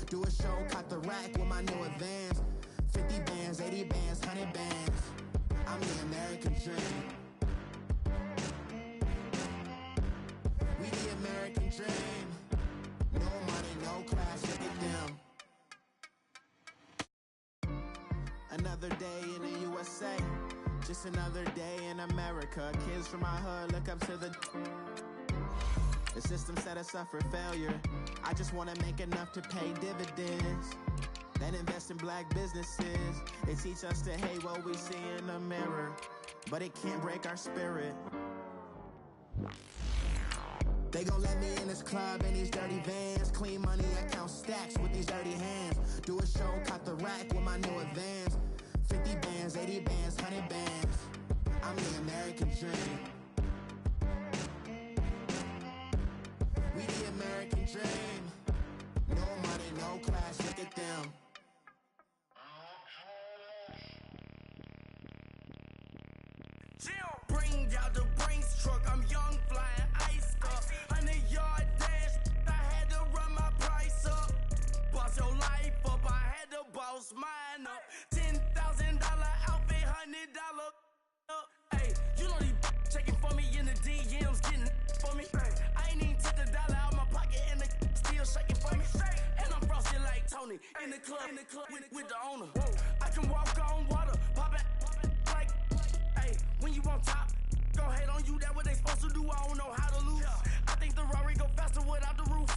Do a show, caught the rack with my new advance. 50 bands, 80 bands, 100 bands. I'm the American dream. We the American dream. No money, no class, look at them. Another day in the USA. Just another day in America. Kids from my hood look up to the system set us up for failure. I just want to make enough to pay dividends, then invest in black businesses. They teach us to hate what we see in the mirror, but it can't break our spirit. They gon' let me in this club in these dirty vans. Clean money, I count stacks with these dirty hands. Do a show, caught the rack with my new advance. 50 bands, 80 bands, 100 bands. I'm the American dream. We the American dream. No money, no class, look at them. Bring out the Brinks truck, I'm young, flying iced up. 100-yard dash, I had to run my price up. Boss your life up, I had to boss mine up. $10,000 outfit, $100 up. Hey, you know these checking for me in the DMs, getting for me. I ain't even took the dollar out my pocket and the still shaking for me. And I'm frosted like Tony in the club with the owner. I can walk on water, poppin' like, hey, when you on top, gon' hate on you, that what they supposed to do, I don't know how to lose. I think the Rari go faster without the roof.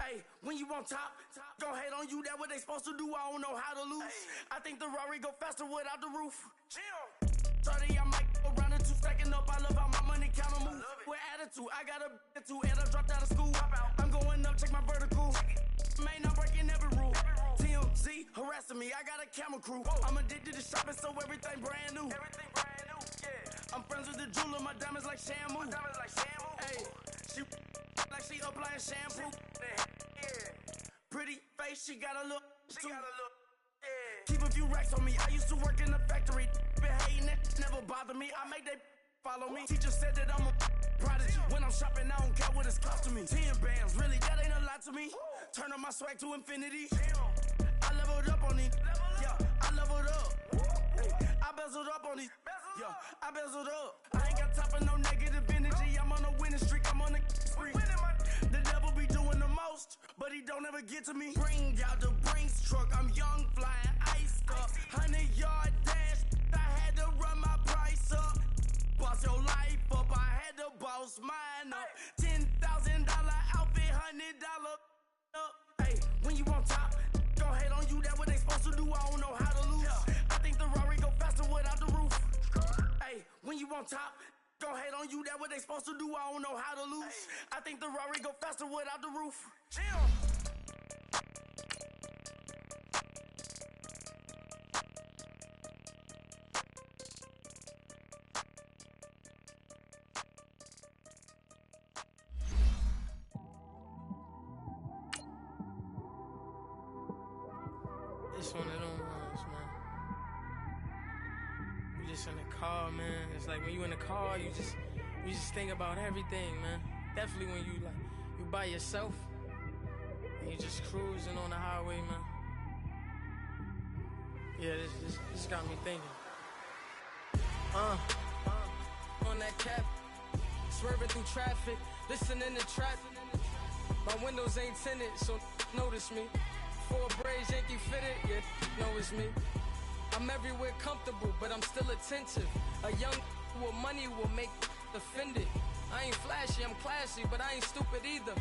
Hey, when you on top, gon' hate on you, that what they supposed to do, I don't know how to lose. I think the Rari go faster without the roof. 30, I might go around the two stacking up. I love how my money counter move. With attitude, I got a two and I dropped out of school. I'm going up, check my vertical. Man, I'm breaking every rule. TMZ harassing me, I got a camera crew. I'm addicted to shopping, so everything brand new. Yeah. I'm friends with the jeweler, my diamonds like shampoo. Hey, she like she applying shampoo. Yeah. Pretty face, she got a look. Keep a few racks on me. I used to work in the factory. Been hating it, never bother me. I make they follow me. Teacher said that I'm a prodigy. When I'm shopping, I don't care what it's costing me. 10 bands, really, that ain't a lot to me. Turn on my swag to infinity. I leveled up on these. Yeah, I leveled up. Hey, I bezeled up on these. Yeah, I bezeled up. I ain't got time for no negative energy. I'm on a winning streak. I'm on a spree. The devil be doing the most, but he don't ever get to me. Bring out the Brinks truck. I'm young, flying iced up. 100-yard dash. I had to run my price up. Boss your life up. I had to boss mine up. $10,000 outfit, $100 up. Hey, when you on top, gon' hate on you. That what they supposed to do. I don't know how to lose. I think the Rari go faster without the roof. Hey, when you on top, gon' hate on you. That what they supposed to do. I don't know how to lose. I think the Rari go faster without the roof. It's one of them ones, man. You just in the car, man. It's like when you in the car, you just think about everything, man. Definitely when you by yourself and you just cruising on the highway, man. Yeah, this got me thinking. On that cap, swerving through traffic, listening to trap. My windows ain't tinted, so notice me. 4 braids, Yankee fitted, yeah, know it's me. I'm everywhere comfortable, but I'm still attentive. A young with money will make offended. I ain't flashy, I'm classy, but I ain't stupid either.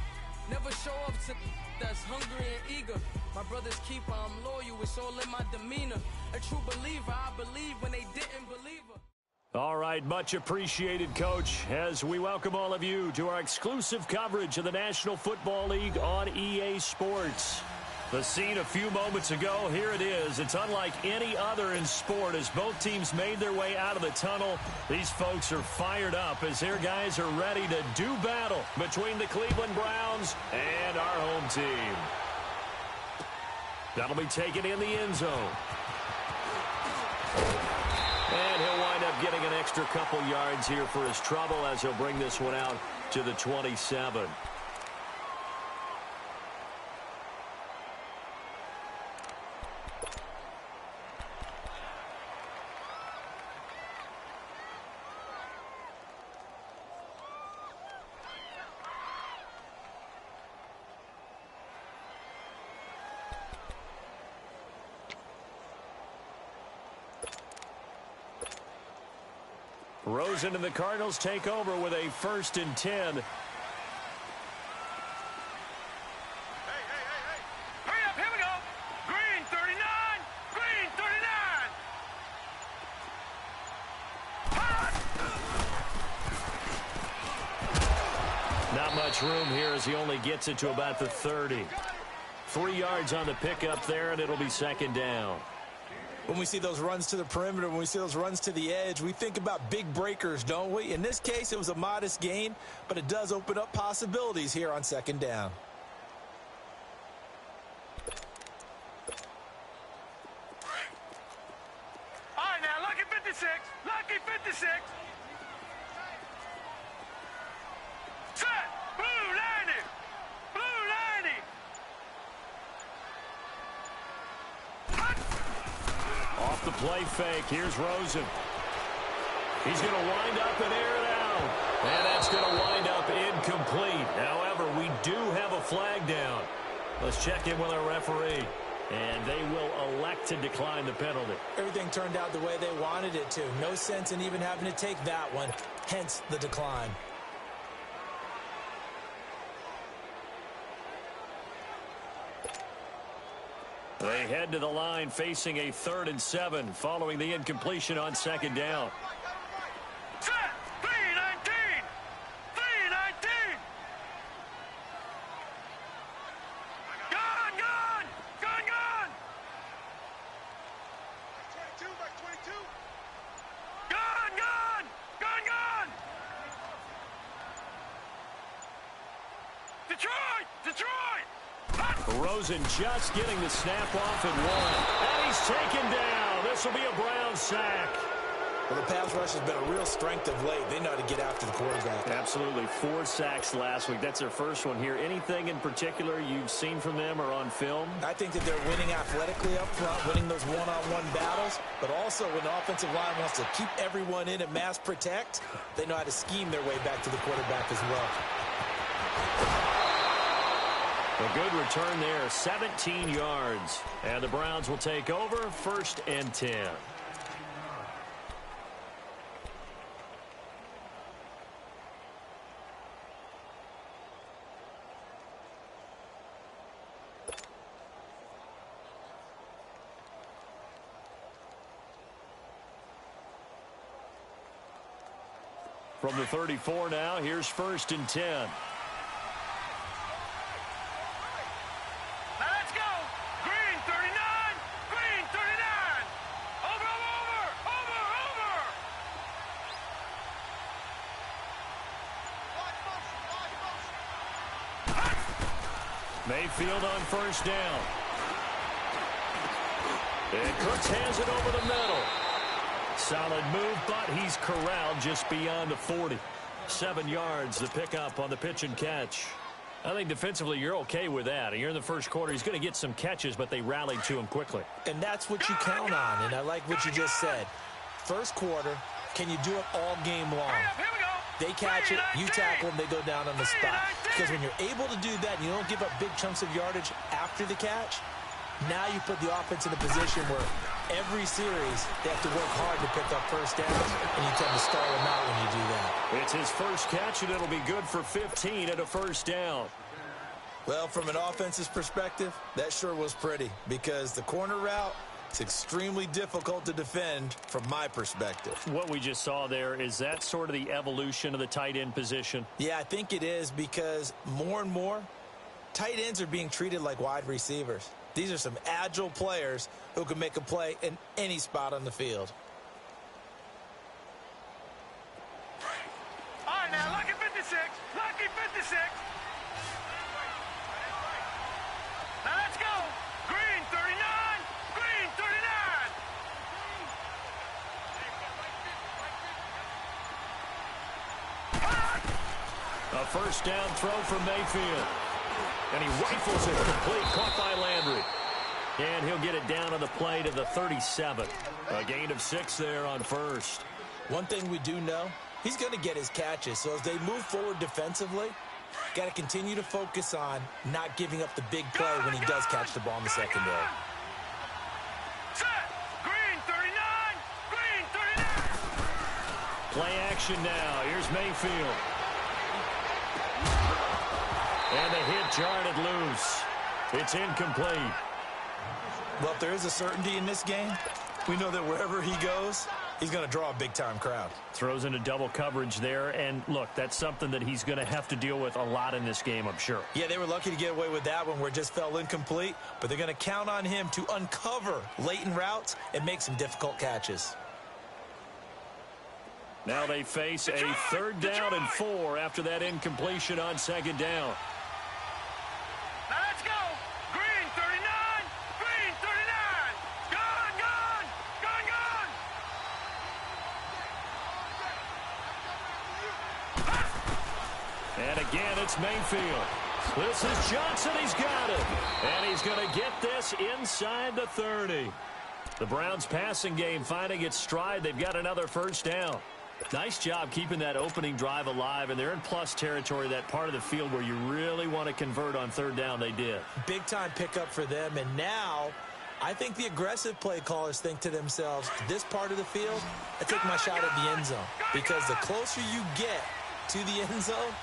Never show up to that's hungry and eager. My brother's keeper, I'm loyal, it's all in my demeanor. A true believer, I believe when they didn't believe her. All right, much appreciated, Coach, as we welcome all of you to our exclusive coverage of the National Football League on EA Sports. The scene a few moments ago, here it is. It's unlike any other in sport as both teams made their way out of the tunnel. These folks are fired up as their guys are ready to do battle between the Cleveland Browns and our home team. That'll be taken in the end zone. And he'll wind up getting an extra couple yards here for his trouble as he'll bring this one out to the 27. Rosen and the Cardinals take over with a 1st and 10. Not much room here as he only gets it to about the 30. 3 yards on the pickup there, and it'll be 2nd down. When we see those runs to the perimeter, when we see those runs to the edge, we think about big breakers, don't we? In this case, it was a modest gain, but it does open up possibilities here on 2nd down. All right, now, lucky 56. Lucky 56. Set. Blue 90. Blue 90. Off the play fake. Here's Rosen. He's going to wind up and air it out. And that's going to wind up incomplete. However, we do have a flag down. Let's check in with our referee. And they will elect to decline the penalty. Everything turned out the way they wanted it to. No sense in even having to take that one. Hence the decline. They head to the line facing a 3rd and 7 following the incompletion on 2nd down. Set. 319. 319. Gone, gone. Gone, gone. 22, back 22. Gone, gone. Gone, gone. Detroit. Detroit. Rosen just getting the snap off at 1. And he's taken down. This will be a Brown sack. Well, the pass rush has been a real strength of late. They know how to get after the quarterback. Absolutely. 4 sacks last week. That's their first one here. Anything in particular you've seen from them or on film? I think that they're winning athletically up front, winning those one-on-one battles, but also when the offensive line wants to keep everyone in and mass protect, they know how to scheme their way back to the quarterback as well. A good return there, 17 yards. And the Browns will take over, 1st and 10. From the 34 now, here's 1st and 10. Mayfield on 1st down. And Cooks hands it over the middle. Solid move, but he's corralled just beyond the 40. 7 yards, the pickup on the pitch and catch. I think defensively you're okay with that. You're in the first quarter. He's going to get some catches, but they rallied to him quickly. And that's what you count on, and I like what you just said. First quarter, can you do it all game long? They catch it, you tackle them, they go down on the spot. Because when you're able to do that and you don't give up big chunks of yardage after the catch, now you put the offense in a position where every series they have to work hard to pick up 1st downs, and you tend to stall them out when you do that. It's his first catch, and it'll be good for 15 at a 1st down. Well, from an offense's perspective, that sure was pretty because the corner route, it's extremely difficult to defend from my perspective. What we just saw there, is that sort of the evolution of the tight end position? Yeah, I think it is because more and more, tight ends are being treated like wide receivers. These are some agile players who can make a play in any spot on the field. All right, now, lucky 56. Lucky 56. Now, let's go. Green 39. Green 39. A 1st down throw from Mayfield. And he rifles it complete, caught by Landry. And he'll get it down on the play to the 37. A gain of 6 there on 1st. One thing we do know, he's going to get his catches. So as they move forward defensively, got to continue to focus on not giving up the big play when he does catch the ball in the secondary. Set. Green 39. Green 39. Play action now. Here's Mayfield. And the hit jarred it loose. It's incomplete. Well, if there is a certainty in this game, we know that wherever he goes, he's going to draw a big-time crowd. Throws into double coverage there, and look, that's something that he's going to have to deal with a lot in this game, I'm sure. Yeah, they were lucky to get away with that one where it just fell incomplete, but they're going to count on him to uncover latent routes and make some difficult catches. Now they face a 3rd down and 4 after that incompletion on 2nd down. Now let's go. Green 39. Green 39. Gone, gone, gone, gone. And again, it's Mayfield. This is Johnson. He's got it. And he's going to get this inside the 30. The Browns passing game finding its stride. They've got another 1st down. Nice job keeping that opening drive alive, and they're in plus territory, that part of the field where you really want to convert on 3rd down. They did. Big-time pickup for them, and now I think the aggressive play callers think to themselves, this part of the field, I take my shot at the end zone, because the closer you get to the end zone,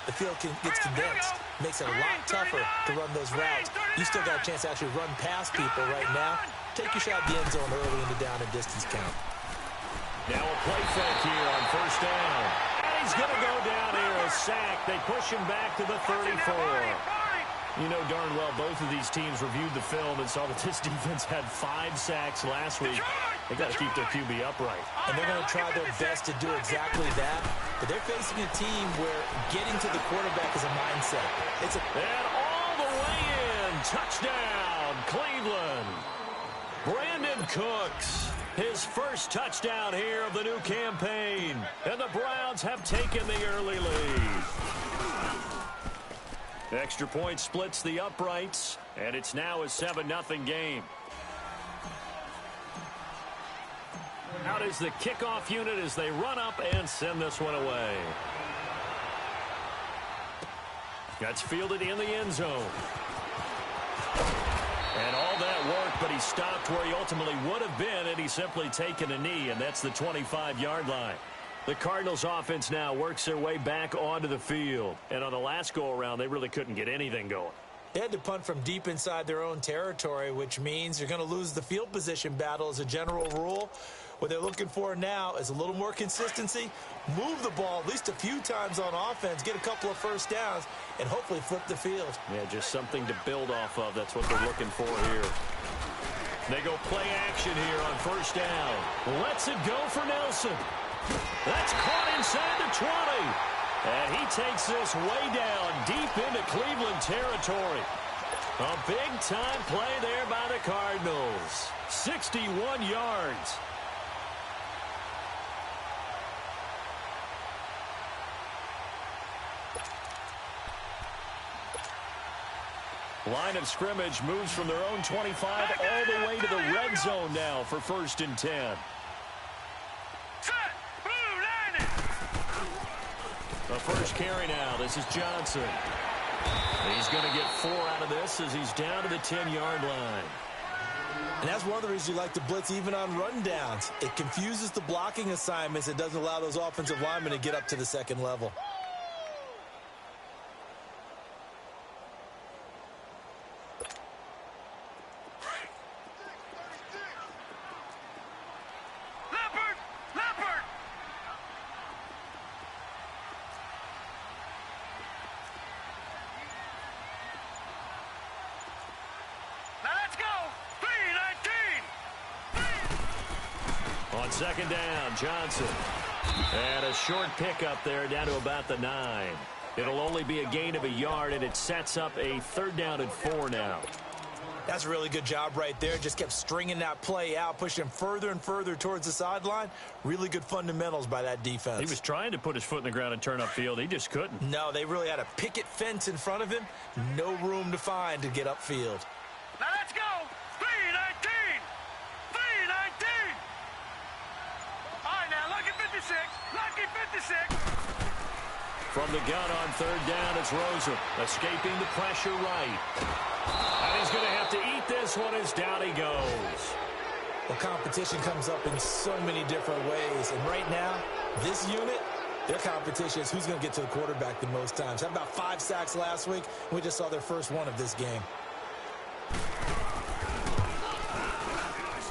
the field gets condensed. Makes it a lot tougher to run those routes. You still got a chance to actually run past people right now. Take your shot at the end zone early in the down and distance count. Now a play fake here on 1st down. And he's going to go down here, a sack. They push him back to the 34. You know darn well both of these teams reviewed the film and saw that this defense had 5 sacks last week. They got to keep their QB upright. And they're going to try their best to do exactly that. But they're facing a team where getting to the quarterback is a mindset. And all the way in. Touchdown, Cleveland. Brandon Cooks. His first touchdown here of the new campaign. And the Browns have taken the early lead. Extra point splits the uprights, and it's now a 7-0 game. Out is the kickoff unit as they run up and send this one away. That's fielded in the end zone. And all that work, but he stopped where he ultimately would have been, and he's simply taken a knee, and that's the 25-yard line. The Cardinals offense now works their way back onto the field. And on the last go-around, they really couldn't get anything going. They had to punt from deep inside their own territory, which means you're going to lose the field position battle as a general rule. What they're looking for now is a little more consistency, move the ball at least a few times on offense, get a couple of 1st downs, and hopefully flip the field. Yeah, just something to build off of. That's what they're looking for here. They go play action here on 1st down. Lets it go for Nelson. That's caught inside the 20. And he takes this way down deep into Cleveland territory. A big-time play there by the Cardinals. 61 yards. Line of scrimmage moves from their own 25 all the way to the red zone now for 1st and 10. The first carry now. This is Johnson. He's going to get 4 out of this as he's down to the 10-yard line. And that's one of the reasons you like to blitz even on rundowns. It confuses the blocking assignments. It doesn't allow those offensive linemen to get up to the 2nd level. On 2nd down, Johnson. And a short pickup there down to about the 9. It'll only be a gain of a yard, and it sets up a 3rd down and 4 now. That's a really good job right there. Just kept stringing that play out, pushing him further and further towards the sideline. Really good fundamentals by that defense. He was trying to put his foot in the ground and turn upfield. He just couldn't. No, they really had a picket fence in front of him. No room to find to get upfield. Now let's go. 319. 319. All right, now lucky 56. Lucky 56. From the gun on 3rd down, it's Rosen. Escaping the pressure right. And he's going to have to eat this one as down he goes. Well, competition comes up in so many different ways. And right now, This unit, their competition is who's going to get to the quarterback the most times. Had about 5 sacks last week, and we just saw their first one of this game.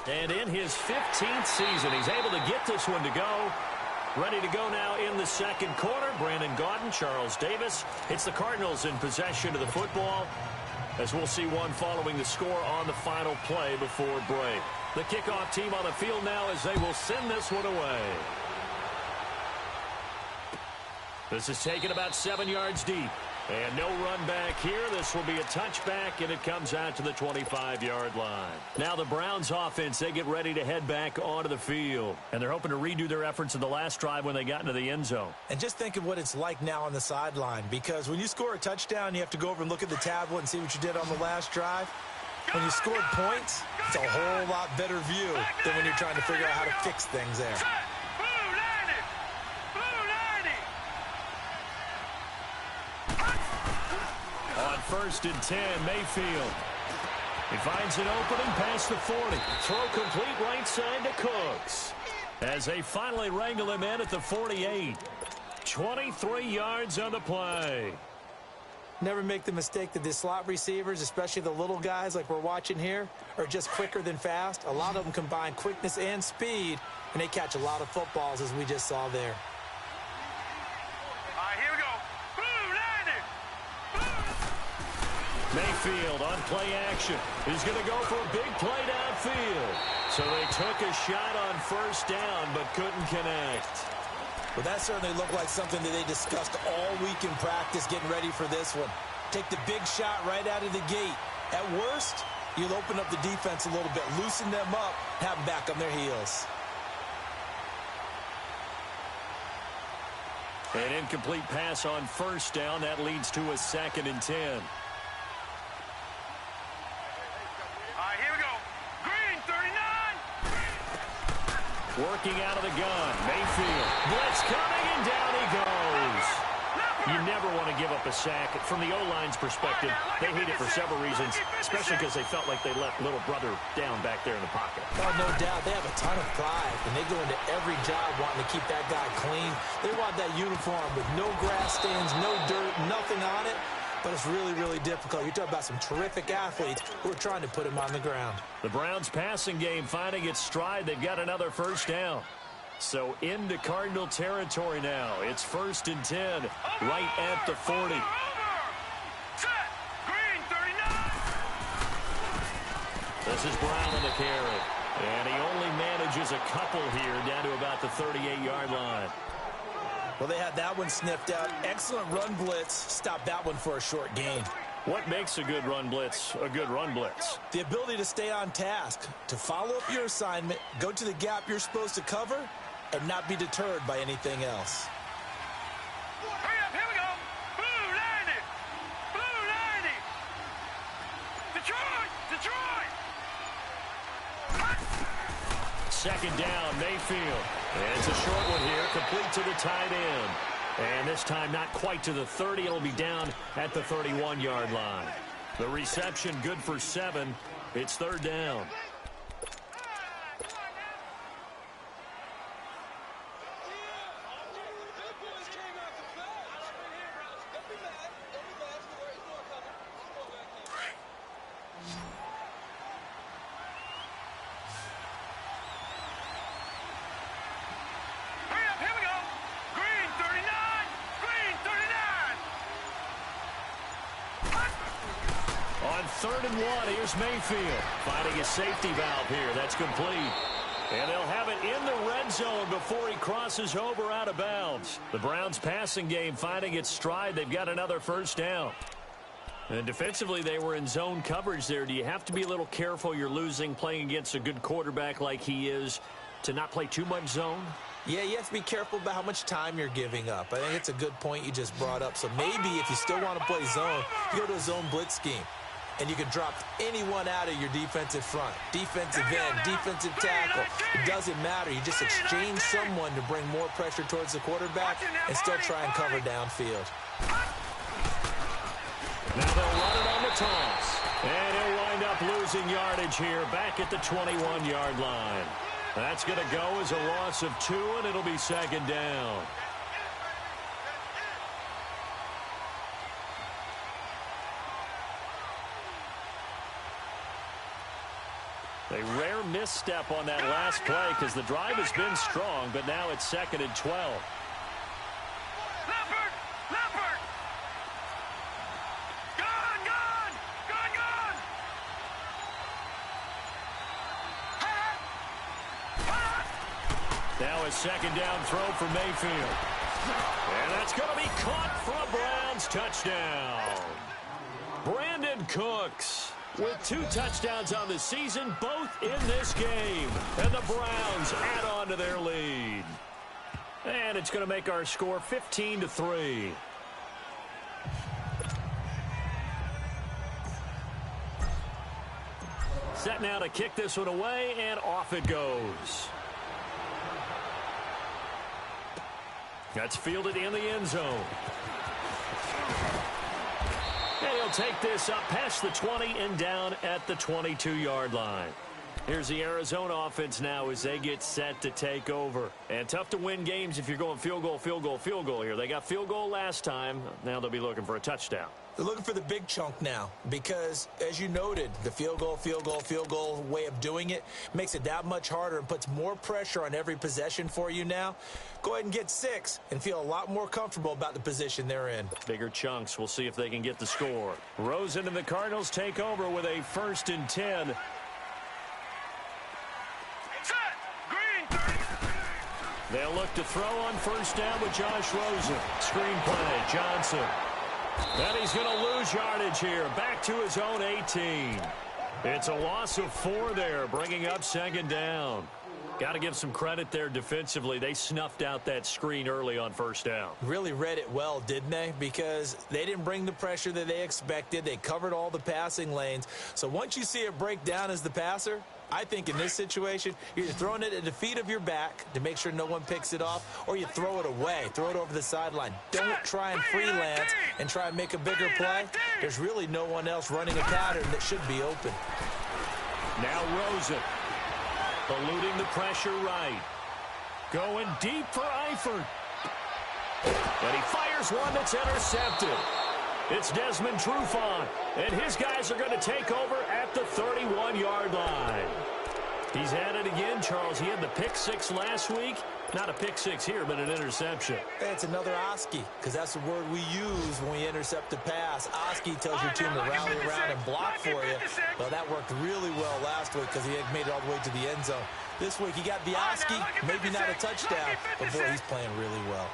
And in his 15th season, he's able to get this one to go. Ready to go now in the second quarter. Brandon Gaudin, Charles Davis. It's the Cardinals in possession of the football, as we'll see one following the score on the final play before break. The kickoff team on the field now as they will send this one away. This is taken about 7 yards deep. And no run back here. This will be a touchback, and it comes out to the 25-yard line. Now the Browns offense, they get ready to head back onto the field. And they're hoping to redo their efforts in the last drive when they got into the end zone. And just think of what it's like now on the sideline, because when you score a touchdown, you have to go over and look at the tablet and see what you did on the last drive. When you scored points, it's a whole lot better view than when you're trying to figure out how to fix things there. On 1st and 10, Mayfield. He finds an opening past the 40. Throw complete right side to Cooks, as they finally wrangle him in at the 48. 23 yards on the play. Never make the mistake that the slot receivers, especially the little guys like we're watching here, are just quicker than fast. A lot of them combine quickness and speed, and they catch a lot of footballs, as we just saw there. Mayfield on play action. He's going to go for a big play downfield. So they took a shot on 1st down but couldn't connect. Well, that certainly looked like something that they discussed all week in practice getting ready for this one. Take the big shot right out of the gate. At worst, you'll open up the defense a little bit, loosen them up, have them back on their heels. An incomplete pass on 1st down. That leads to a 2nd and 10. Working out of the gun. Mayfield. Blitz coming, and down he goes. You never want to give up a sack. From the O-line's perspective, they hate it for several reasons, especially because they felt like they let little brother down back there in the pocket. Oh, no doubt. They have a ton of pride, and they go into every job wanting to keep that guy clean. They want that uniform with no grass stains, no dirt, nothing on it. But it's really, really difficult. You're talking about some terrific athletes who are trying to put him on the ground. The Browns passing game finding its stride. They've got another 1st down. So into Cardinal territory now. It's 1st and 10, right at the 40. This is Brown on the carry. And he only manages a couple here down to about the 38-yard line. Well, they had that one sniffed out. Excellent run blitz. Stopped that one for a short gain. What makes a good run blitz a good run blitz? The ability to stay on task, to follow up your assignment, go to the gap you're supposed to cover, and not be deterred by anything else. Hurry up, here we go. Blue 90. Blue 90. Detroit. 2nd down, Mayfield. And it's a short one here, complete to the tight end. And this time not quite to the 30. It'll be down at the 31-yard line. The reception good for 7. It's 3rd down. On 3rd and 1, here's Mayfield finding a safety valve here. That's complete. And they'll have it in the red zone before he crosses over out of bounds. The Browns passing game finding its stride. They've got another 1st down. And defensively, they were in zone coverage there. Do you have to be a little careful? You're losing, playing against a good quarterback like he is, to not play too much zone? Yeah, you have to be careful about how much time you're giving up. I think it's a good point you just brought up. So maybe if you still want to play zone, you go to a zone blitz scheme. And you can drop anyone out of your defensive front. Defensive end, defensive tackle. It doesn't matter. You just exchange someone to bring more pressure towards the quarterback and still try and cover downfield. Now they'll run it on the toss. And he'll wind up losing yardage here back at the 21-yard line. That's going to go as a loss of 2, and it'll be second down. A rare misstep on that last play because the drive has been strong, but now it's second and 12. Leopard! Leopard! Gone! Gone! Gone! Gone! Now a second down throw for Mayfield. And that's going to be caught for a Browns touchdown. Brandon Cooks with 2 touchdowns on the season, both in this game. And the Browns add on to their lead. And it's going to make our score 15-3. Set now to kick this one away, and off it goes. That's fielded in the end zone. And he'll take this up past the 20 and down at the 22-yard line. Here's the Arizona offense now as they get set to take over. And tough to win games if you're going field goal, field goal, field goal here. They got field goal last time. Now they'll be looking for a touchdown. They're looking for the big chunk now because, as you noted, the field goal way of doing it makes it that much harder and puts more pressure on every possession for you now. Go ahead and get 6 and feel a lot more comfortable about the position they're in. Bigger chunks. We'll see if they can get the score. Rosen and the Cardinals take over with a 1st and 10. They'll look to throw on 1st down with Josh Rosen. Screen play, Johnson. And he's going to lose yardage here. Back to his own 18. It's a loss of 4 there, bringing up 2nd down. Got to give some credit there defensively. They snuffed out that screen early on 1st down. Really read it well, didn't they? Because they didn't bring the pressure that they expected. They covered all the passing lanes. So once you see it break down as the passer, I think in this situation, you're throwing it at the feet of your back to make sure no one picks it off, or you throw it away, throw it over the sideline. Don't try and freelance and try and make a bigger play. There's really no one else running a pattern that should be open. Now Rosen, eluding the pressure right. Going deep for Eifert. And he fires one that's intercepted. It's Desmond Trufant, and his guys are going to take over at the 31-yard line. He's at it again, Charles. He had the pick 6 last week. Not a pick 6 here, but an interception. It's another Oski, because that's the word we use when we intercept a pass. Oski tells your team to rally around and block for you. Well, that worked really well last week because he had made it all the way to the end zone. This week, he got the Oski, maybe not a touchdown, but boy, he's playing really well.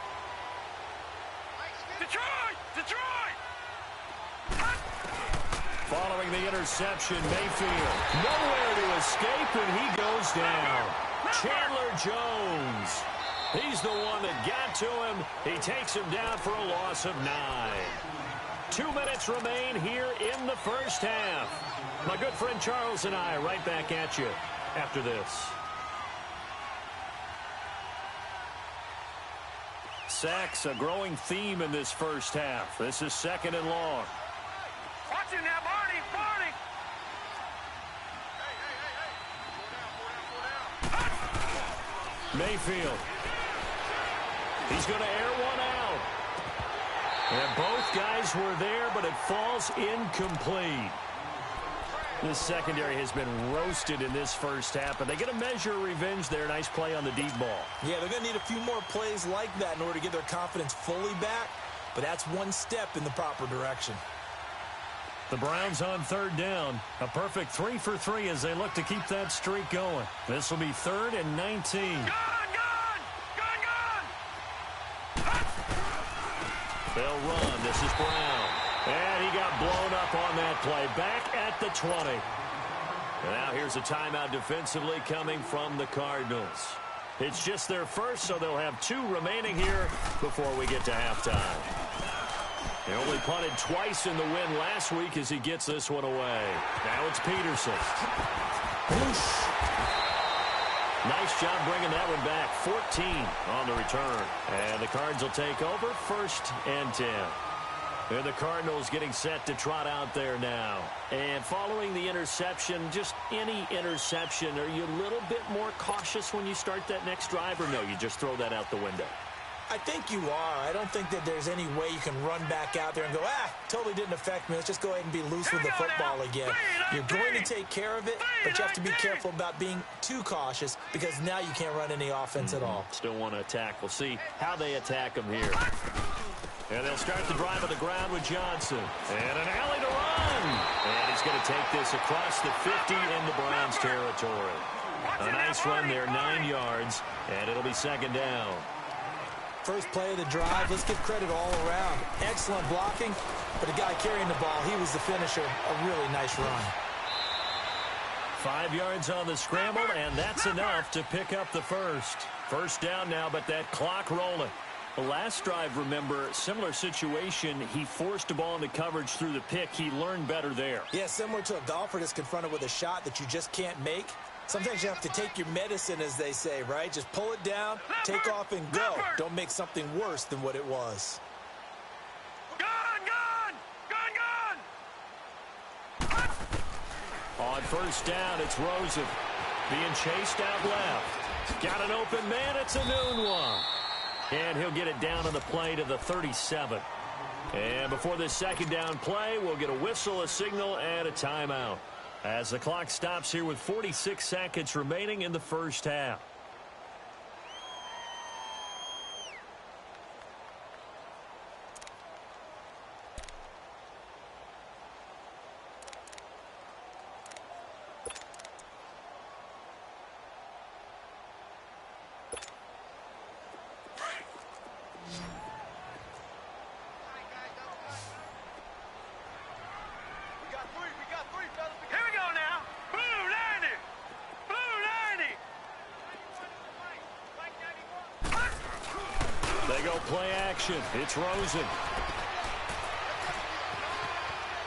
Detroit! Detroit! Following the interception, Mayfield nowhere to escape, and he goes down. Chandler Jones. He's the one that got to him. He takes him down for a loss of 9. 2 minutes remain here in the 1st half. My good friend Charles and I right back at you after this. Sacks, a growing theme in this 1st half. This is 2nd and long. Watch him now, Barney! Barney! Mayfield. He's going to air one out. And both guys were there, but it falls incomplete. This secondary has been roasted in this 1st half, but they get a measure of revenge there. Nice play on the deep ball. Yeah, they're going to need a few more plays like that in order to get their confidence fully back, but that's one step in the proper direction. The Browns on 3rd down. A perfect 3 for 3 as they look to keep that streak going. This will be 3rd and 19. Gone! Gone! Gone! Gone! They'll run. This is Brown. And he got blown up on that play. Back at the 20. And now here's a timeout defensively coming from the Cardinals. It's just their first, so they'll have 2 remaining here before we get to halftime. He only punted twice in the win last week as he gets this one away. Now it's Peterson. Whoosh. Nice job bringing that one back. 14 on the return. And the Cards will take over 1st and 10. And the Cardinals getting set to trot out there now. And following the interception, just any interception, are you a little bit more cautious when you start that next drive, or no, you just throw that out the window? I think you are. I don't think that there's any way you can run back out there and go, totally didn't affect me. Let's just go ahead and be loose with the football again. You're going to take care of it, but you have to be careful about being too cautious because now you can't run any offense at all. Still want to attack. We'll see how they attack them here. And they'll start the drive on the ground with Johnson. And an alley to run. And he's going to take this across the 50 into Browns territory. A nice run there, 9 yards, and it'll be second down. First play of the drive, let's give credit all around. Excellent blocking, but the guy carrying the ball, he was the finisher. A really nice run. 5 yards on the scramble, and that's enough to pick up the first. First down now, but that clock rolling. The last drive, remember, similar situation. He forced the ball into coverage through the pick. He learned better there. Yeah, similar to a golfer that's confronted with a shot that you just can't make. Sometimes you have to take your medicine, as they say, right? Just pull it down, take off, and go. Don't make something worse than what it was. On first down, it's Rosen being chased out left. Got an open man. It's a noon one. And he'll get it down on the play to the 37. And before this second down play, we'll get a whistle, a signal, and a timeout, as the clock stops here with 46 seconds remaining in the first half. They go play action. It's Rosen.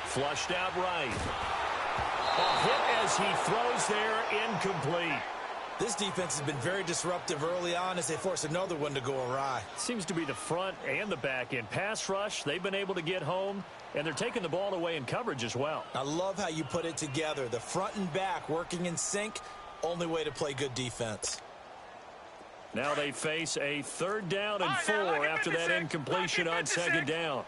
Flushed out right. A hit as he throws there, incomplete. This defense has been very disruptive early on as they force another one to go awry. Seems to be the front and the back end. Pass rush, they've been able to get home, and they're taking the ball away in coverage as well. I love how you put it together. The front and back working in sync, only way to play good defense. Now they face a third down and 4 after that incompletion on second down.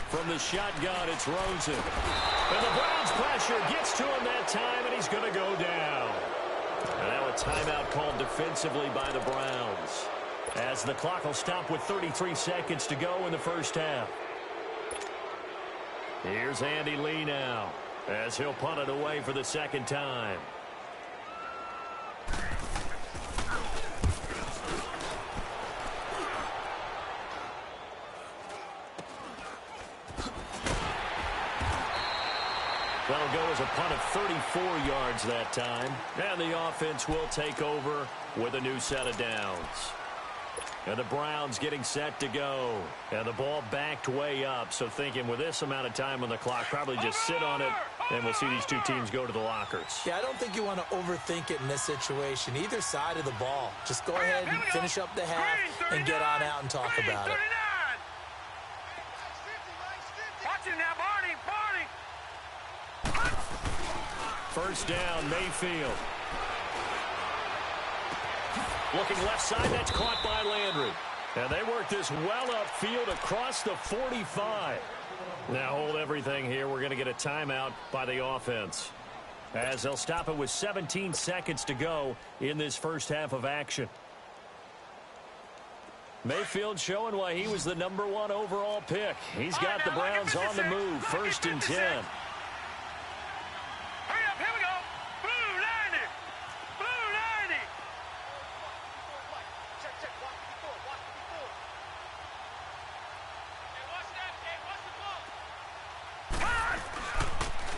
From the shotgun, it's Rosen. And the Browns pressure gets to him that time, and he's going to go down. And now a timeout called defensively by the Browns, as the clock will stop with 33 seconds to go in the first half. Here's Andy Lee now, as he'll punt it away for the second time. That'll go as a punt of 34 yards that time. And the offense will take over with a new set of downs. And the Browns getting set to go. And the ball backed way up. So thinking with this amount of time on the clock, probably just sit on it, and we'll see these two teams go to the lockers. Yeah, I don't think you want to overthink it in this situation. Either side of the ball. Just go ahead and finish up the half and get on out and talk about it. Watch it now, Barney. First down, Mayfield. Looking left side, that's caught by Landry. And they work this well upfield across the 45. Now hold everything here. We're going to get a timeout by the offense, as they'll stop it with 17 seconds to go in this first half of action. Mayfield showing why he was the #1 overall pick. He's got the Browns on the move, 1st and 10.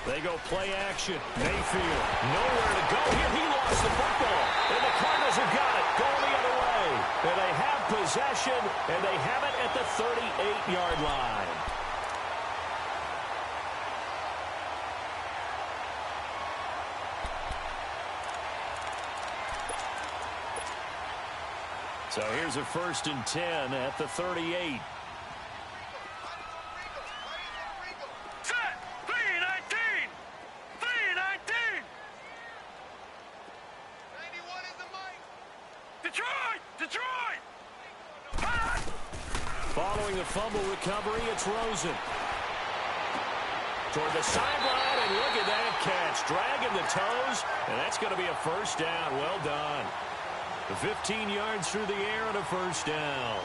They go play action. Mayfield, nowhere to go here. He lost the football. And the Cardinals have got it, going the other way. And they have possession, and they have it at the 38-yard line. So here's a 1st and 10 at the 38. Set! 319! 319! 91 is the mic! Detroit! Detroit! Following the fumble recovery, it's Rosen. Toward the sideline, and look at that catch. Dragging the toes, and that's going to be a 1st down. Well done. 15 yards through the air and a 1st down.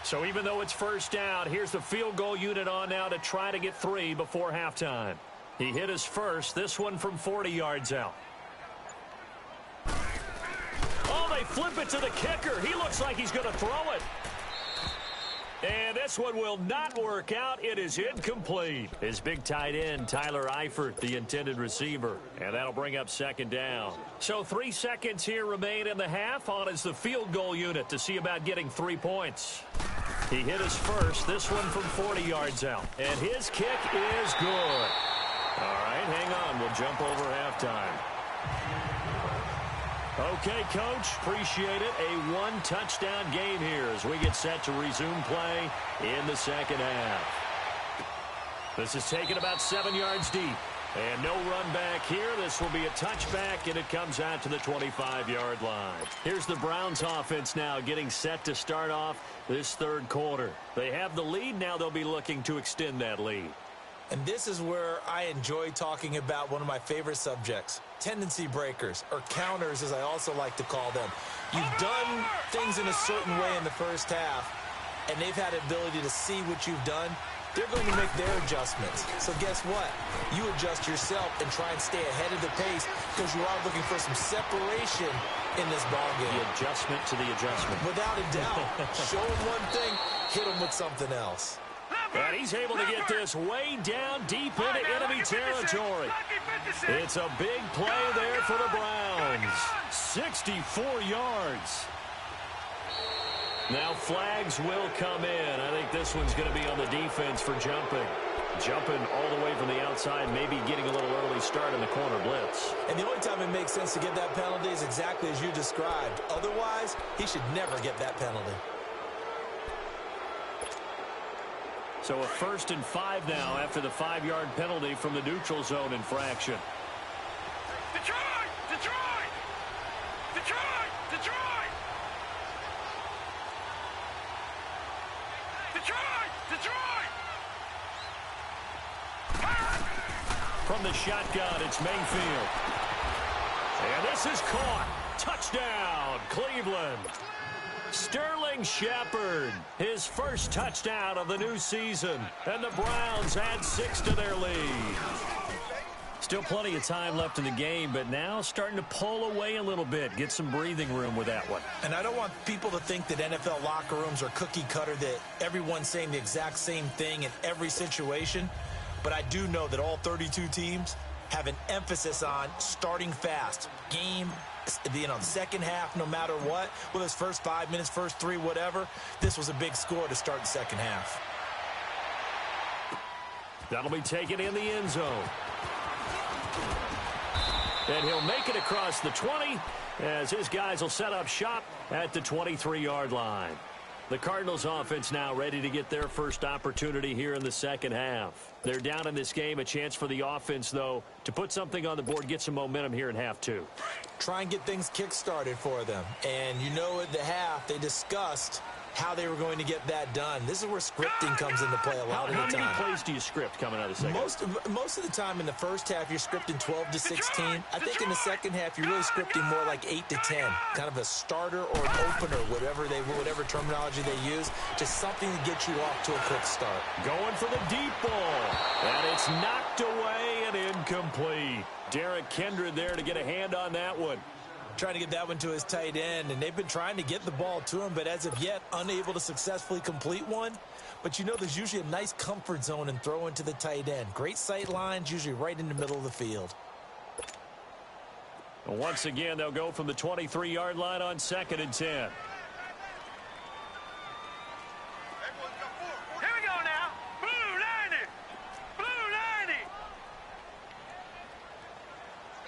So even though it's 1st down, here's the field goal unit on now to try to get 3 before halftime. He hit his first, this one from 40 yards out. Oh, they flip it to the kicker. He looks like he's going to throw it. And this one will not work out. It is incomplete. His big tight end, Tyler Eifert, the intended receiver. And that'll bring up 2nd down. So 3 seconds here remain in the half. On is the field goal unit to see about getting 3 points. He hit his first, this one from 40 yards out. And his kick is good. All right, hang on. We'll jump over halftime. Okay, Coach, appreciate it. A 1-touchdown game here as we get set to resume play in the 2nd half. This is taken about 7 yards deep. And no run back here. This will be a touchback, and it comes out to the 25-yard line. Here's the Browns offense now getting set to start off this 3rd quarter. They have the lead. Now they'll be looking to extend that lead. And this is where I enjoy talking about one of my favorite subjects, tendency breakers, or counters as I also like to call them. You've done things in a certain way in the 1st half, and they've had the ability to see what you've done. They're going to make their adjustments. So guess what? You adjust yourself and try and stay ahead of the pace because you are looking for some separation in this ballgame. The adjustment to the adjustment. Without a doubt. Show them one thing, hit them with something else. And he's able to get this way down deep into enemy territory. It's a big play there for the Browns. 64 yards. Now flags will come in. I think this one's going to be on the defense for jumping. Jumping all the way from the outside, maybe getting a little early start in the corner blitz. And the only time it makes sense to get that penalty is exactly as you described. Otherwise, he should never get that penalty. So a 1st and 5 now after the 5-yard penalty from the neutral zone infraction. Detroit! Detroit! Detroit! Detroit! Detroit! Detroit! From the shotgun, it's Mayfield. And this is caught. Touchdown, Cleveland. Sterling Shepard, his first touchdown of the new season. And the Browns add 6 to their lead. Still plenty of time left in the game, but now starting to pull away a little bit. Get some breathing room with that one. And I don't want people to think that NFL locker rooms are cookie cutter, that everyone's saying the exact same thing in every situation. But I do know that all 32 teams have an emphasis on starting fast. Game, the 2nd half, no matter what, whether it's first 5 minutes, first 3, whatever, this was a big score to start the 2nd half. That'll be taken in the end zone. And he'll make it across the 20 as his guys will set up shop at the 23-yard line. The Cardinals offense now ready to get their first opportunity here in the 2nd half. They're down in this game. A chance for the offense, though, to put something on the board, get some momentum here in half 2. Try and get things kick-started for them. And you know at the half they discussed how they were going to get that done. This is where scripting comes into play a lot of the time. How many plays do you script coming out of the 2nd? Most of the time in the 1st half, you're scripting 12 to 16. I think in the 2nd half, you're really scripting more like 8 to 10. Kind of a starter or an opener, whatever terminology they use. Just something to get you off to a quick start. Going for the deep ball. And it's knocked away and incomplete. Derek Kindred there to get a hand on that one. Trying to get that one to his tight end, and they've been trying to get the ball to him, but as of yet, unable to successfully complete one. But you know there's usually a nice comfort zone in throwing to the tight end. Great sight lines, usually right in the middle of the field. Once again, they'll go from the 23-yard line on 2nd and 10. Here we go now. Blue 90. Blue 90.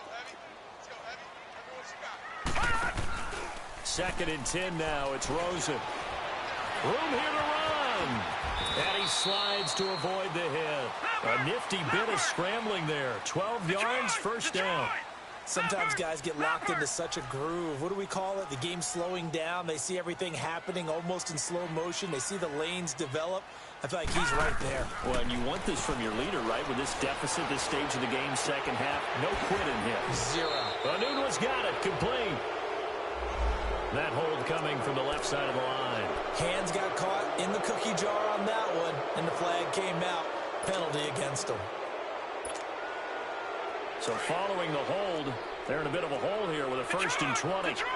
Let's go, Heavy. Everyone you got. 2nd and 10 now. It's Rosen. Room here to run. And he slides to avoid the hit. A nifty bit of scrambling there. 12 yards, first down. Sometimes guys get locked into such a groove. What do we call it? The game slowing down. They see everything happening almost in slow motion. They see the lanes develop. I feel like he's right there. Well, and you want this from your leader, right? With this deficit, this stage of the game, second half, no quitting here. 0. Anunwa's got it, complete. That hold coming from the left side of the line. Hands got caught in the cookie jar on that one, and the flag came out. Penalty against him. So following the hold, they're in a bit of a hole here with a 1st and 20. Detroit.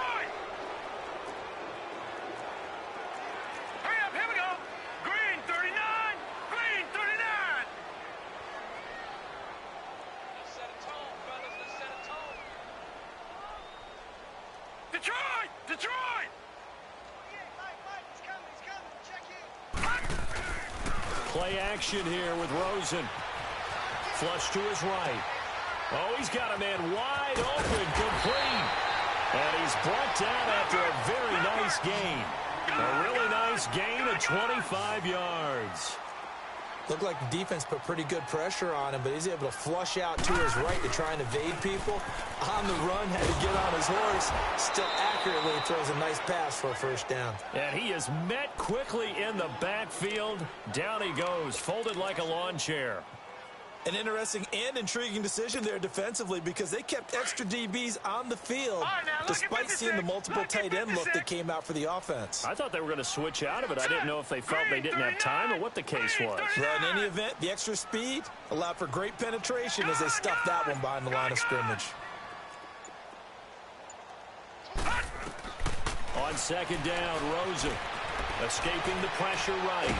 Hurry up, here we go. Green 39. Green 39. Let's set a tone, fellas. Let's set a tone. Detroit! Detroit! Mike, he's coming. Check in. Play action here with Rosen. Flush to his right. Oh, he's got a man wide open, complete. And he's brought down after a very nice gain. A really nice gain of 25 yards. Looked like the defense put pretty good pressure on him, but he's able to flush out to his right to try and evade people. On the run, had to get on his horse. Still accurately throws a nice pass for a first down. And he is met quickly in the backfield. Down he goes, folded like a lawn chair. An interesting and intriguing decision there defensively because they kept extra DBs on the field despite seeing the multiple tight end look that came out for the offense. I thought they were going to switch out of it. I didn't know if they felt they didn't have time or what the case was. Well, in any event, the extra speed allowed for great penetration as they stuffed that one behind the line of scrimmage. On 2nd down, Rosen escaping the pressure right.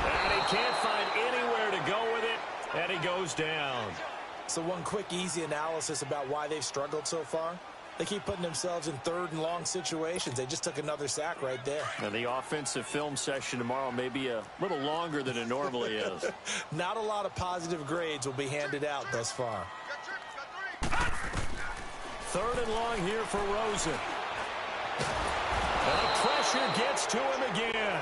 And he can't find anywhere to go with it. And he goes down. So one quick, easy analysis about why they've struggled so far. They keep putting themselves in 3rd and long situations. They just took another sack right there. And the offensive film session tomorrow may be a little longer than it normally is. Not a lot of positive grades will be handed out thus far. 3rd and long here for Rosen. And the pressure gets to him again.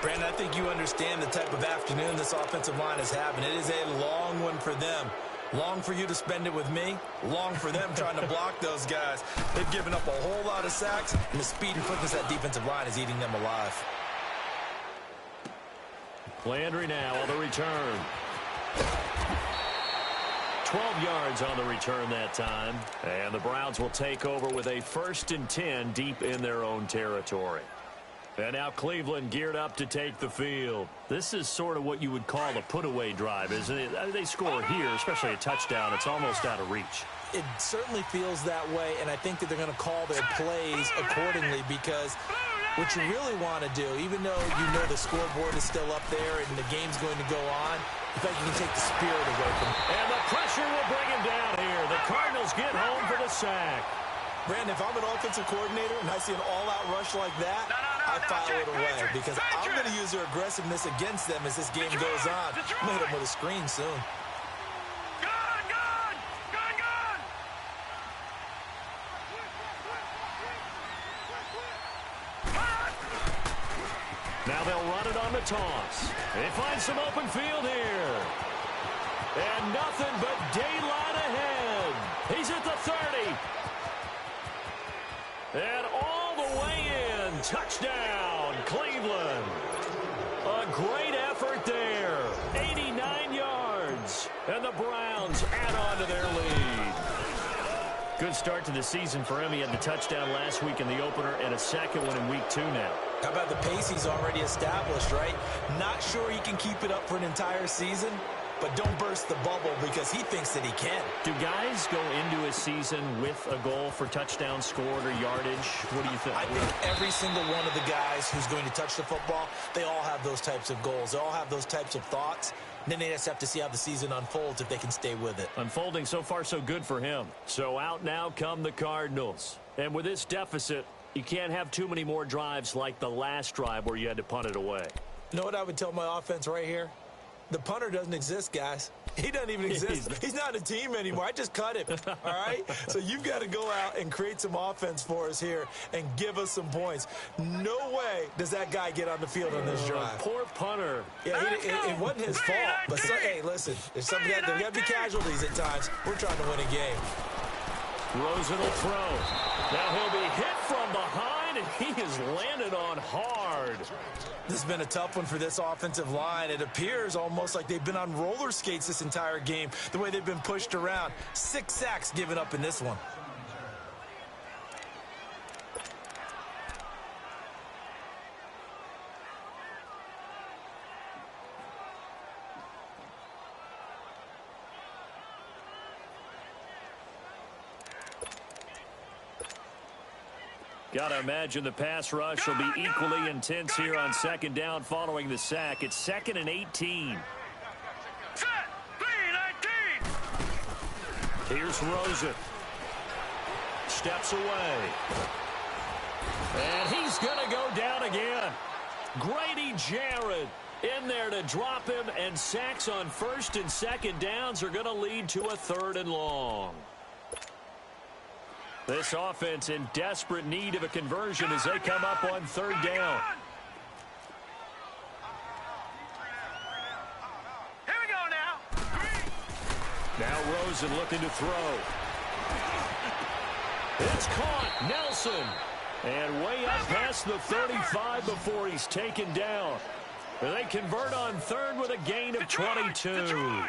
Brandon, I think you understand the type of afternoon this offensive line is having. It is a long one for them. Long for you to spend it with me. Long for them trying to block those guys. They've given up a whole lot of sacks, and the speed and quickness of that defensive line is eating them alive. Landry now on the return. 12 yards on the return that time. And the Browns will take over with a 1st and 10 deep in their own territory. And now Cleveland geared up to take the field. This is sort of what you would call a put-away drive, isn't it? They score here, especially a touchdown. It's almost out of reach. It certainly feels that way, and I think that they're going to call their plays accordingly because what you really want to do, even though you know the scoreboard is still up there and the game's going to go on, in fact, you can take the spirit away from it. And the pressure will bring him down here. The Cardinals get home for the sack. Brandon, if I'm an offensive coordinator and I see an all-out rush like that, I file it away because I'm going to use their aggressiveness against them as this game goes on. I'm going to hit them with a screen soon. Now they'll run it on the toss. They find some open field here. And nothing but daylight ahead. He's at the 30. And all the way in. Touchdown, Cleveland. A great effort there. 89 yards. And the Browns add on to their lead. Good start to the season for him. He had the touchdown last week in the opener and a second one in week 2 now. How about the pace he's already established, right? Not sure he can keep it up for an entire season, but don't burst the bubble because he thinks that he can. Do guys go into a season with a goal for touchdown scored or yardage? What do you think? I think every single one of the guys who's going to touch the football, they all have those types of goals. They all have those types of thoughts. And then they just have to see how the season unfolds if they can stay with it. Unfolding so far so good for him. So out now come the Cardinals. And with this deficit, you can't have too many more drives like the last drive where you had to punt it away. You know what I would tell my offense right here? The punter doesn't exist, guys. He doesn't even exist. He's not a team anymore. I just cut him, all right? So you've got to go out and create some offense for us here and give us some points. No way does that guy get on the field on this drive. Poor punter. Yeah, it wasn't his fault. But, hey, listen, there's there got to be casualties at times. We're trying to win a game. Rosen will throw. Now he'll be hit from behind, and he is landed on hard. This has been a tough one for this offensive line. It appears almost like they've been on roller skates this entire game, the way they've been pushed around. 6 sacks given up in this one. Got to imagine the pass rush will be equally intense here on second down following the sack. It's 2nd and 18. Set, 3-19. Here's Rosen. Steps away. And he's going to go down again. Grady Jarrett in there to drop him, and sacks on 1st and 2nd downs are going to lead to a 3rd and long. This offense in desperate need of a conversion as they come up on 3rd down. Here we go now. Now Rosen looking to throw. It's caught. Nelson. And way up past the 35 before he's taken down. And they convert on 3rd with a gain of 22.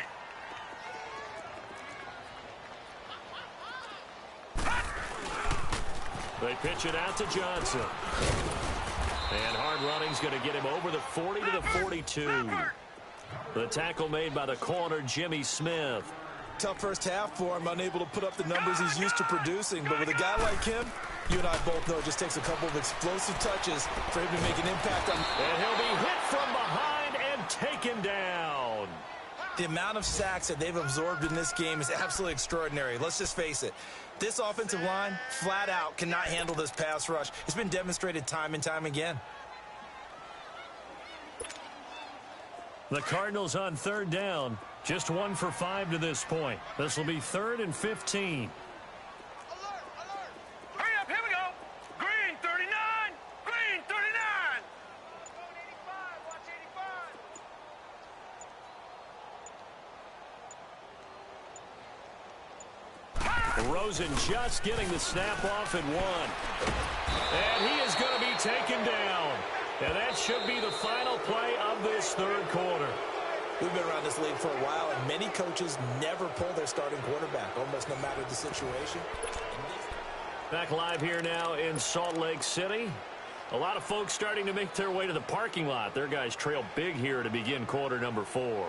They pitch it out to Johnson. And hard running's going to get him over the 40 to the 42. The tackle made by the corner, Jimmy Smith. Tough first half for him, unable to put up the numbers he's used to producing. But with a guy like him, you and I both know it just takes a couple of explosive touches for him to make an impact on. And he'll be hit from behind and taken down. The amount of sacks that they've absorbed in this game is absolutely extraordinary. Let's just face it. This offensive line, flat out, cannot handle this pass rush. It's been demonstrated time and time again. The Cardinals on 3rd down. Just 1 for 5 to this point. This will be 3rd and 15. Hurry up, here we go. Green 39. Green 39. Watch 85. Rosen just getting the snap off at 1. And he is going to be taken down. And that should be the final play of this 3rd quarter. We've been around this league for a while, and many coaches never pull their starting quarterback, almost no matter the situation. Back live here now in Salt Lake City. A lot of folks starting to make their way to the parking lot. Their guys trail big here to begin quarter number 4.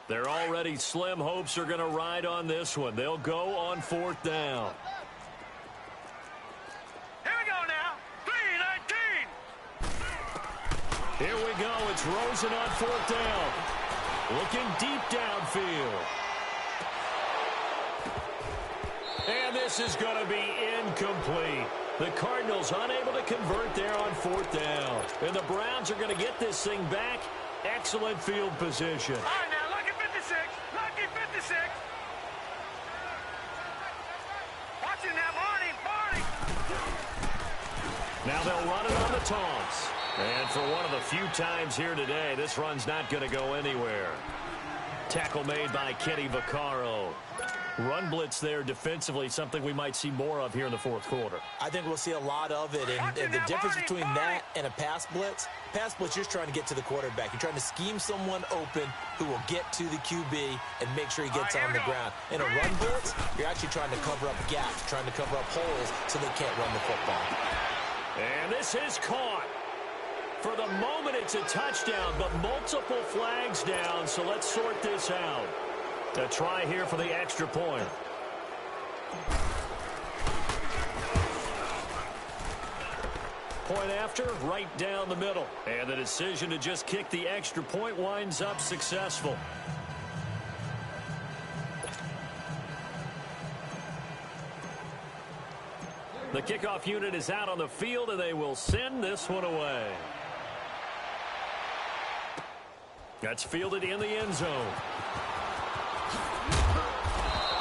They're already slim hopes are going to ride on this one. They'll go on 4th down. Here we go now. 3-19. Here we go. It's Rosen on 4th down. Looking deep downfield. And this is going to be incomplete. The Cardinals unable to convert there on 4th down. And the Browns are going to get this thing back. Excellent field position. All right, now, lucky 56. Lucky 56. Watching that, Barney. Now they'll run it on the taunts. And for one of the few times here today, this run's not going to go anywhere. Tackle made by Kenny Vaccaro. Run blitz there defensively, something we might see more of here in the fourth quarter. I think we'll see a lot of it, and the difference between that and a pass blitz, you're just trying to get to the quarterback. You're trying to scheme someone open who will get to the QB and make sure he gets on the ground. In a run blitz, you're actually trying to cover up gaps, trying to cover up holes so they can't run the football. And this is caught. For the moment, it's a touchdown, but multiple flags down, so let's sort this out. A try here for the extra point. Point after, right down the middle. And the decision to just kick the extra point winds up successful. The kickoff unit is out on the field, and they will send this one away. That's fielded in the end zone.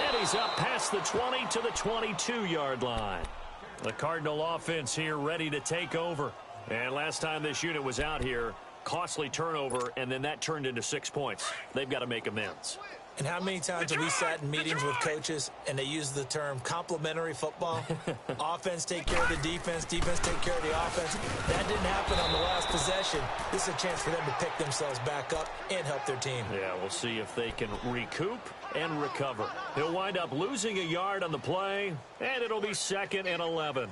And he's up past the 20 to the 22-yard line. The Cardinal offense here ready to take over. And last time this unit was out here, costly turnover, and then that turned into 6 points. They've got to make amends. And how many times have we sat in meetings with coaches and they use the term complementary football? Offense take care of the defense, defense take care of the offense. That didn't happen on the last possession. This is a chance for them to pick themselves back up and help their team. Yeah, we'll see if they can recoup and recover. He'll wind up losing a yard on the play, and it'll be 2nd and 11.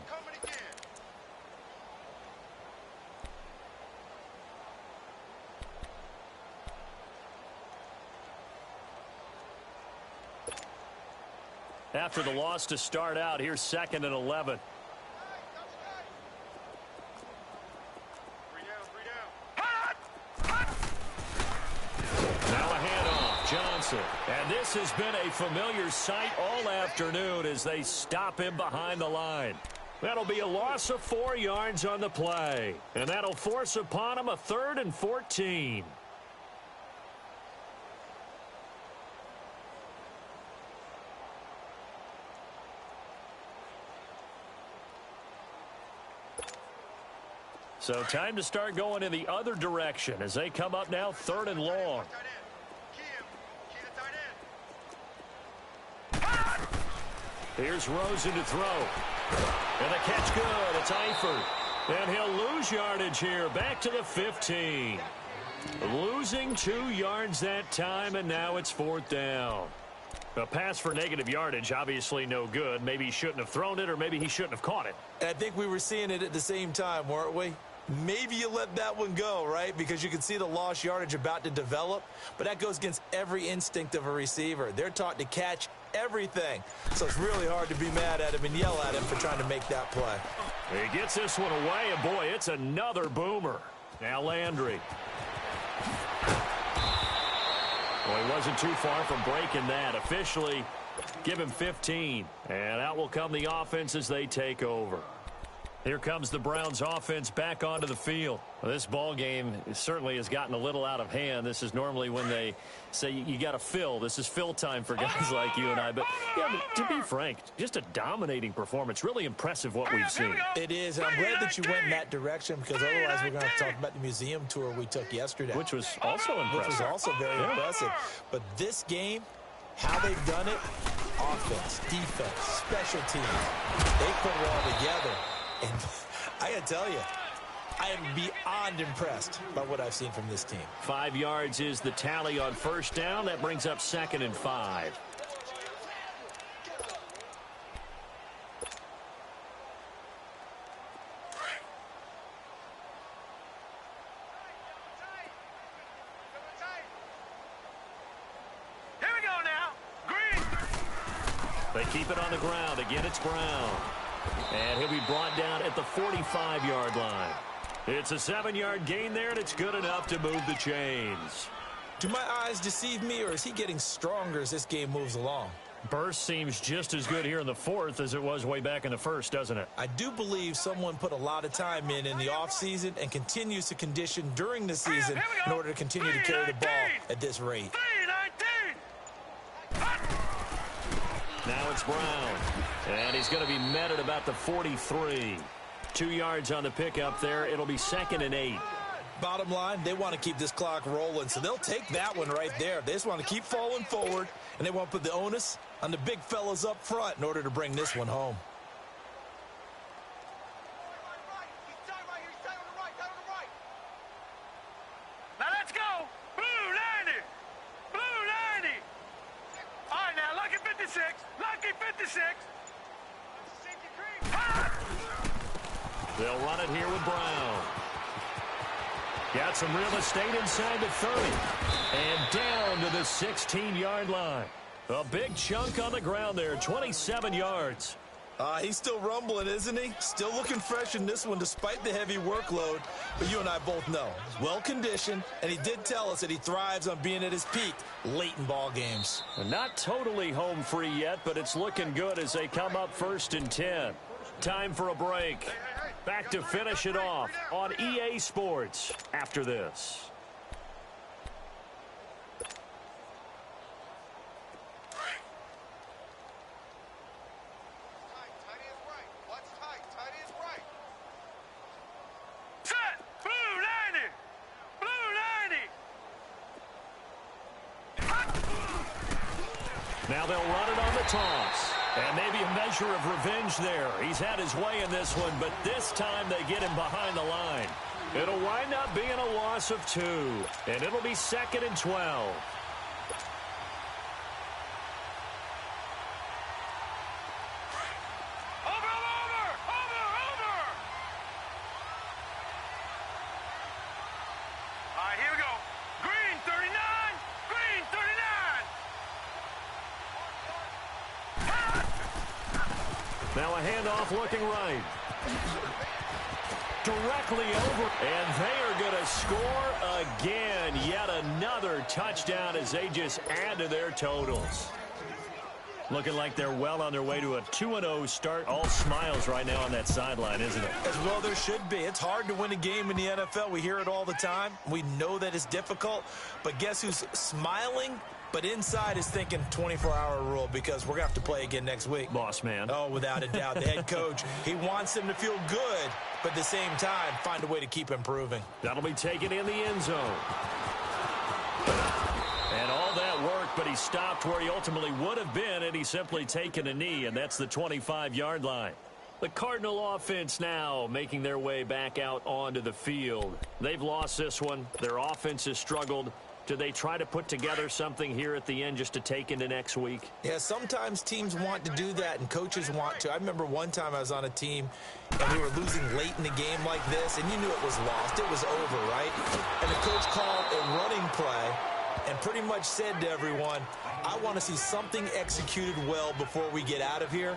After the loss to start out, here's 2nd and 11. Now a handoff, Johnson. And this has been a familiar sight all afternoon as they stop him behind the line. That'll be a loss of 4 yards on the play. And that'll force upon him a 3rd and 14. So time to start going in the other direction as they come up now 3rd and long. Here's Rosen to throw. And the catch good. It's Eifert. And he'll lose yardage here. Back to the 15. Losing 2 yards that time, and now it's 4th down. A pass for negative yardage, obviously no good. Maybe he shouldn't have thrown it, or maybe he shouldn't have caught it. And I think we were seeing it at the same time, weren't we? Maybe you let that one go, right? Because you can see the lost yardage about to develop. But that goes against every instinct of a receiver. They're taught to catch everything. So it's really hard to be mad at him and yell at him for trying to make that play. He gets this one away, and boy, it's another boomer. Now Landry. Well, he wasn't too far from breaking that. Officially, give him 15. And out will come the offense as they take over. Here comes the Browns offense back onto the field. Well, this ball game certainly has gotten a little out of hand. This is normally when they say you got to fill. This is fill time for guys like you and I. But, yeah, to be frank, just a dominating performance. Really impressive what we've seen. It is. And I'm glad that you went in that direction because otherwise we're going to have to talk about the museum tour we took yesterday. Which was also impressive. Which was also very impressive. But this game, how they've done it, offense, defense, special teams, they put it all together. And I got to tell you, I am beyond impressed by what I've seen from this team. 5 yards is the tally on 1st down. That brings up 2nd and 5. Here we go now. Green. They keep it on the ground. Again, it's Brown. And he'll be brought down at the 45-yard line. It's a 7-yard gain there, and it's good enough to move the chains. Do my eyes deceive me, or is he getting stronger as this game moves along? Burst seems just as good here in the 4th as it was way back in the 1st, doesn't it? I do believe someone put a lot of time in the offseason and continues to condition during the season in order to continue to carry the ball at this rate. Now it's Brown. And he's going to be met at about the 43. 2 yards on the pickup there. It'll be 2nd and 8. Bottom line, they want to keep this clock rolling, so they'll take that one right there. They just want to keep falling forward, and they want to put the onus on the big fellas up front in order to bring this one home. Now let's go. Blue 90. Blue 90. All right, now, lucky 56. Lucky 56. They'll run it here with Brown. Got some real estate inside the 30. And down to the 16-yard line. A big chunk on the ground there, 27 yards. He's still rumbling, isn't he? Still looking fresh in this one despite the heavy workload. But you and I both know he's well-conditioned, and he did tell us that he thrives on being at his peak late in ball games. Not totally home free yet, but it's looking good as they come up 1st and 10. Time for a break. Back to finish it off on EA Sports after this. Now they'll run it on the toss. And maybe a measure of revenge there. He's had his way in this one, but this time they get him behind the line. It'll wind up being a loss of 2. And it'll be 2nd and 12. Now a handoff looking right. Directly over. And they are going to score again. Yet another touchdown as they just add to their totals. Looking like they're well on their way to a 2-0 start. All smiles right now on that sideline, isn't it? As well there should be. It's hard to win a game in the NFL. We hear it all the time. We know that it's difficult. But guess who's smiling? But inside is thinking 24-hour rule because we're going to have to play again next week. Boss man. Oh, without a doubt. The head coach, he wants them to feel good, but at the same time, find a way to keep improving. That'll be taken in the end zone. And all that work, but he stopped where he ultimately would have been, and he's simply taken a knee, and that's the 25-yard line. The Cardinal offense now making their way back out onto the field. They've lost this one. Their offense has struggled. Do they try to put together something here at the end just to take into next week? Yeah, sometimes teams want to do that, and coaches want to. I remember one time I was on a team, and we were losing late in the game like this, and you knew it was lost. It was over, right? And the coach called a running play and pretty much said to everyone, I want to see something executed well before we get out of here.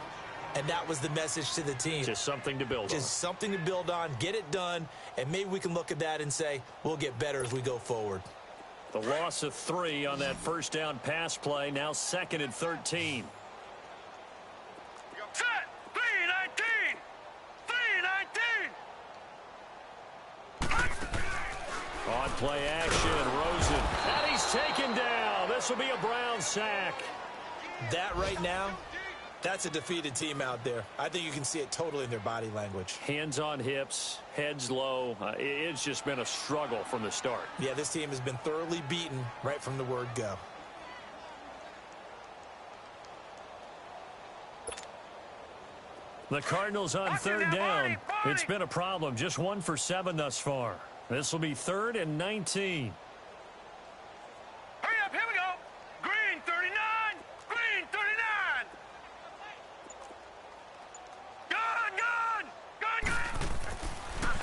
And that was the message to the team. Just something to build on. Just something to build on, get it done, and maybe we can look at that and say, we'll get better as we go forward. The loss of 3 on that first down pass play, now 2nd and 13. Set! 3-19! 3-19! On play action, Rosen. And he's taken down. This will be a Brown sack. That right now, that's a defeated team out there. I think you can see it totally in their body language. Hands on hips, heads low. It's just been a struggle from the start. Yeah, this team has been thoroughly beaten right from the word go. The Cardinals on 3rd down. It's been a problem. Just 1 for 7 thus far. This will be 3rd and 19. Hurry up, here we go. Green 39. Green 39. Gun.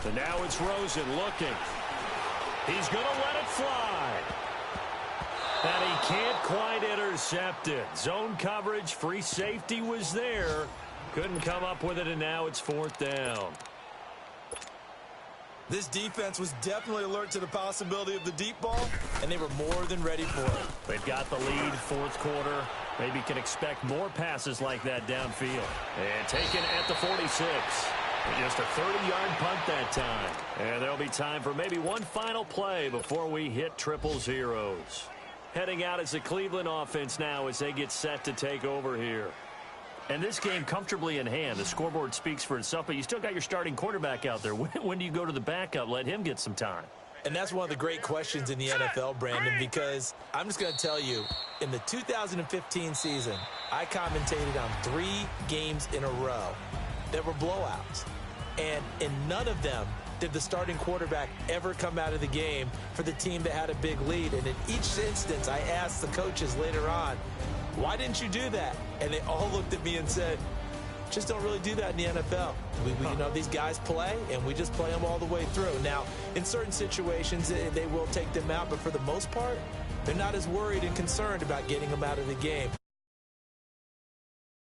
And now it's Rosen looking. He's going to let it fly. And he can't quite intercept it. Zone coverage, free safety was there. Couldn't come up with it, and now it's 4th down. This defense was definitely alert to the possibility of the deep ball, and they were more than ready for it. They've got the lead, 4th quarter. Maybe can expect more passes like that downfield. And taken at the 46. Just a 30-yard punt that time. And there'll be time for maybe one final play before we hit triple zeros. Heading out is the Cleveland offense now as they get set to take over here. And this game comfortably in hand. The scoreboard speaks for itself, but you still got your starting quarterback out there. When do you go to the backup? Let him get some time. And that's one of the great questions in the NFL, Brandon, because I'm just going to tell you, in the 2015 season, I commentated on 3 games in a row that were blowouts. And in none of them did the starting quarterback ever come out of the game for the team that had a big lead. And in each instance, I asked the coaches later on, why didn't you do that? And they all looked at me and said, just don't really do that in the NFL. You know, these guys play, and we just play them all the way through. Now, in certain situations, they will take them out, but for the most part, they're not as worried and concerned about getting them out of the game.